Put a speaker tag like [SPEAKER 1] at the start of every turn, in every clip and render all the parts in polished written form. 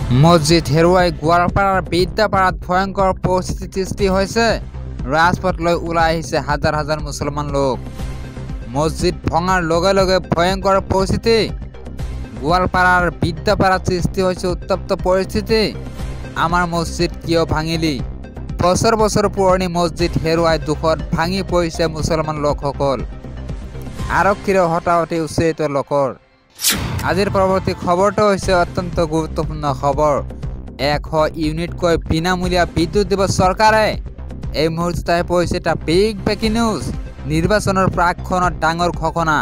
[SPEAKER 1] মসজিদ হেৰুৱাই গোৱালপাৰাৰ বিদ্যাপাৰাত ভয়ংকৰ পৰিস্থিতিৰ সৃষ্টি হৈছে। ৰাজপথলৈ ওলাই আহিছে হাজাৰ হাজাৰ মুছলমান লোক। মসজিদ ভঙাৰ লগে লগে ভয়ংকৰ পৰিস্থিতি। গোৱালপাৰাৰ বিদ্যাপাৰাত সৃষ্টি হৈছে উত্তপ্ত পৰিস্থিতি। আমাৰ মসজিদ কিয় ভাঙিলি? বছৰ বছৰ পুৰণি মসজিদ হেৰুৱাই দুখত ভাঙি পৰিছে মুছলমান লোকসকল। আৰক্ষীৰ হতাহতি উচ্চাৰিত লোকৰ। আজিৰ পৰৱৰ্তী খবৰটো হৈছে অত্যন্ত গুৰুত্বপূৰ্ণ খবৰ। 100 ইউনিটকৈ বিনামূলীয়া বিদ্যুৎ দিব চৰকাৰে। এই মুহূৰ্তত আহি পৰিছে এটা বিগ ব্ৰেকিং নিউজ। নিৰ্বাচনৰ প্ৰাকক্ষণত ডাঙৰ ঘোষণা।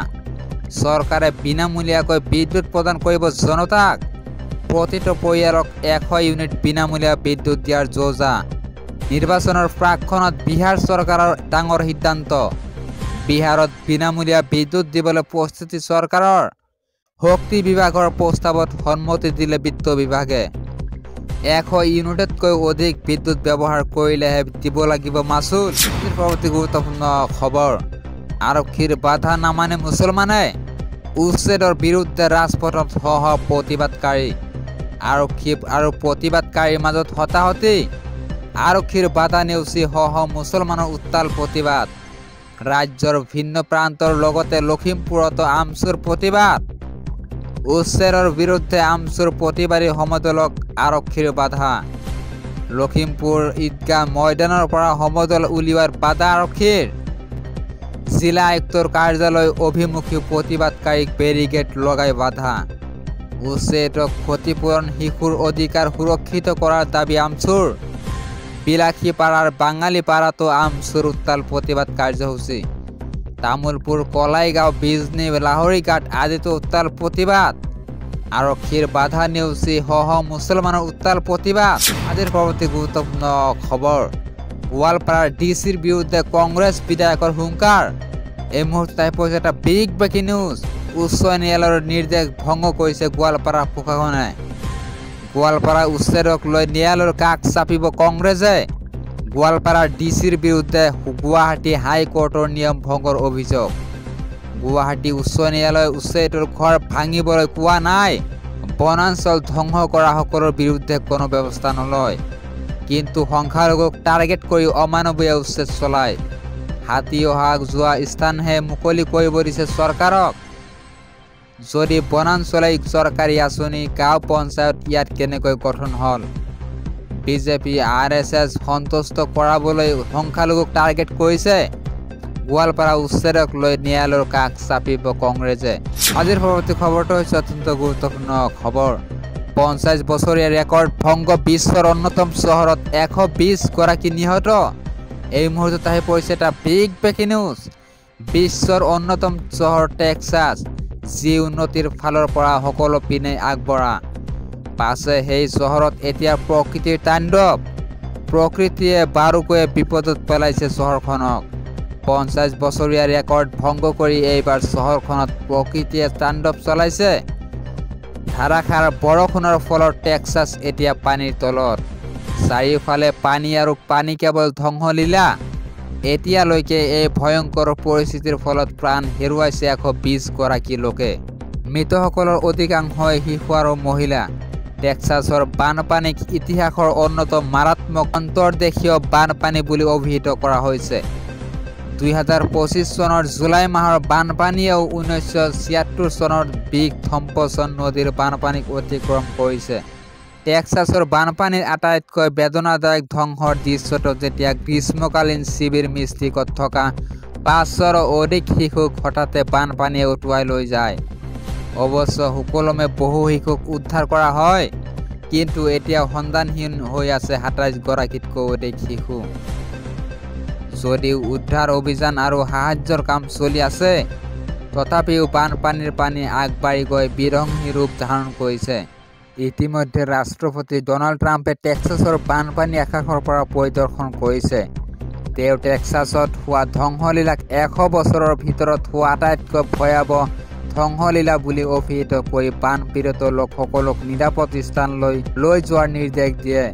[SPEAKER 1] চৰকাৰে বিনামূলীয়াকৈ বিদ্যুৎ প্ৰদান কৰিব জনতাক। প্ৰতিটো পৰিয়ালক 100 ইউনিট বিনামূলীয়া বিদ্যুৎ দিয়াৰ যোজনা। নিৰ্বাচনৰ প্ৰাকক্ষণত বিহাৰ চৰকাৰৰ ডাঙৰ সিদ্ধান্ত। বিহাৰত বিনামূলীয়া বিদ্যুৎ দিবলৈ প্ৰস্তুতি চৰকাৰৰ। শক্তি বিভাগৰ প্ৰস্তাৱত সন্মতি দিলে বিত্ত বিভাগে। 100 ইউনিটতকৈ অধিক বিদ্যুৎ ব্যৱহাৰ কৰিলেহে দিব লাগিব মাচুল। পৰৱৰ্তী গুৰুত্বপূৰ্ণ খবৰ। আৰক্ষীৰ বাধা নামানে মুছলমানে। উচ্ছেদৰ বিৰুদ্ধে ৰাজপথত সহ প্ৰতিবাদকাৰী। আৰক্ষী আৰু প্ৰতিবাদকাৰীৰ মাজত হতাহতি। আৰক্ষীৰ বাধা নেওচি সহ মুছলমানৰ উত্তাল প্ৰতিবাদ। ৰাজ্যৰ ভিন্ন প্ৰান্তৰ লগতে লখিমপুৰতো আমচুৰ প্ৰতিবাদ। উচ্ছেদৰ বিৰুদ্ধে আমচুৰ প্ৰতিবাদী সমদলক আৰক্ষীৰ বাধা। লখিমপুৰ ঈদগাহ ময়দানৰ পৰা সমদল উলিওৱাৰ বাধা আৰক্ষীৰ। জিলা আয়ুক্তৰ কাৰ্যালয় অভিমুখী প্ৰতিবাদকাৰীক বেৰিকেড লগাই বাধা। উচ্ছেদক ক্ষতিপূৰণ শিশুৰ অধিকাৰ সুৰক্ষিত কৰাৰ দাবী আমচুৰ। বিলাসীপাৰাৰ বাঙালীপাৰাতো আমচুৰ উত্তাল প্ৰতিবাদ কাৰ্যসূচী। তামুলপুৰ কলাইগাঁও বিজনী লাহৰীঘাট আদিতো উত্তাল প্ৰতিবাদ। আৰক্ষীৰ বাধা নেওচি সহ মুছলমানৰ উত্তাল প্ৰতিবাদ। আজিৰ পৰৱৰ্তী গুৰুত্বপূৰ্ণ খবৰ। গোৱালপাৰাৰ ডিচিৰ বিৰুদ্ধে কংগ্ৰেছ বিধায়কৰ হুংকাৰ। এই মুহূৰ্তত আহি পৰিছে এটা বিগ ব্ৰেকিং নিউজ। উচ্চ ন্যায়ালয়ৰ নিৰ্দেশ ভংগ কৰিছে গোৱালপাৰা প্ৰশাসনে। গোৱালপাৰা উচ্ছেদক লৈ ন্যায়ালয়ৰ কাষ চাপিব কংগ্ৰেছে। গোৱালপাৰাৰ ডিচিৰ বিৰুদ্ধে গুৱাহাটী হাইকোৰ্টৰ নিয়ম ভংগৰ অভিযোগ। গুৱাহাটী উচ্চ ন্যায়ালয়ে উচ্ছেদৰ ঘৰ ভাঙিবলৈ কোৱা নাই। বনাঞ্চল ধ্বংস কৰা সকলৰ বিৰুদ্ধে কোনো ব্যৱস্থা নলয়। কিন্তু সংখ্যালঘুক টাৰ্গেট কৰি অমানৱীয় উচ্ছেদ চলায়। হাতী অহা যোৱা স্থানহে মুকলি কৰিব দিছে চৰকাৰক। যদি বনাঞ্চলেই চৰকাৰী আঁচনি, গাঁও পঞ্চায়ত ইয়াত কেনেকৈ গঠন হ'ল? বিজেপি RSS সন্তুষ্ট কৰাবলৈ সংখ্যালঘুক টাৰ্গেট কৰিছে। গোৱালপাৰা উচ্ছেদক লৈ ন্যায়ালয়ৰ কাষ চাপিব কংগ্ৰেছে। আজিৰ পৰৱৰ্তী খবৰটো হৈছে অত্যন্ত গুৰুত্বপূৰ্ণ খবৰ। 50 বছৰীয়া ৰেকৰ্ড ভংগ। বিশ্বৰ অন্যতম চহৰত 120 গৰাকী নিহত। এই মুহূৰ্তত আহি পৰিছে এটা বিগ ব্ৰেকিং নিউজ। বিশ্বৰ অন্যতম চহৰ টেক্সাছ, যি উন্নতিৰ ফালৰ পৰা সকলো পিনে আগবঢ়া। পাছে সেই চহৰত এতিয়া প্ৰকৃতিৰ তাণ্ডৱ। প্ৰকৃতিয়ে বাৰুকৈয়ে বিপদত পেলাইছে চহৰখনক। 50 বছৰীয়া ৰেকৰ্ড ভংগ কৰি এইবাৰ চহৰখনত প্ৰকৃতিয়ে তাণ্ডৱ চলাইছে। ধাৰাসাৰ বৰষুণৰ ফলত টেক্সাছ এতিয়া পানীৰ তলত। চাৰিওফালে পানী আৰু পানী কেৱল ধ্বংসলীলা। এতিয়ালৈকে এই ভয়ংকৰ পৰিস্থিতিৰ ফলত প্ৰাণ হেৰুৱাইছে 120 গৰাকী লোকে। মৃতসকলৰ অধিকাংশই শিশু আৰু মহিলা। টেক্সাছৰ বানপানীক ইতিহাসৰ অন্যতম মাৰাত্মক অন্তৰ্দেশীয় বানপানী বুলি অভিহিত কৰা হৈছে। 2025 চনৰ জুলাই মাহৰ বানপানীয়েও 1976 চনৰ বিগ থম্পছন নদীৰ বানপানীক অতিক্ৰম কৰিছে। টেক্সাছৰ বানপানীৰ আটাইতকৈ বেদনাদায়ক ধ্বংসৰ দৃশ্যটো যেতিয়া গ্ৰীষ্মকালীন শিবিৰ মিষ্টিকত থকা 500ৰো অধিক শিশুক হঠাতে বানপানীয়ে উটুৱাই লৈ যায়। অৱশ্য সুকলমে বহু শিশুক উদ্ধাৰ কৰা হয়, কিন্তু এতিয়া সন্ধানহীন হৈ আছে 27 গৰাকীতকৈ অধিক শিশু। যদিও উদ্ধাৰ অভিযান আৰু সাহায্যৰ কাম চলি আছে, তথাপিও বানপানীৰ পানী আগবাঢ়ি গৈ বিধ্বংসী ৰূপ ধাৰণ কৰিছে। ইতিমধ্যে ৰাষ্ট্ৰপতি ডনাল্ড ট্ৰাম্পে টেক্সাছৰ বানপানী আকাশৰ পৰা পৰিদৰ্শন কৰিছে। তেওঁ টেক্সাছত হোৱা ধ্বংসলীলাক 100 বছৰৰ ভিতৰত হোৱা আটাইতকৈ ভয়াৱহ ধ্বংসলীলা বুলি অভিহিত কৰি বানপীড়িত লোকসকলক নিৰাপদ স্থানলৈ লৈ যোৱাৰ নিৰ্দেশ দিয়ে।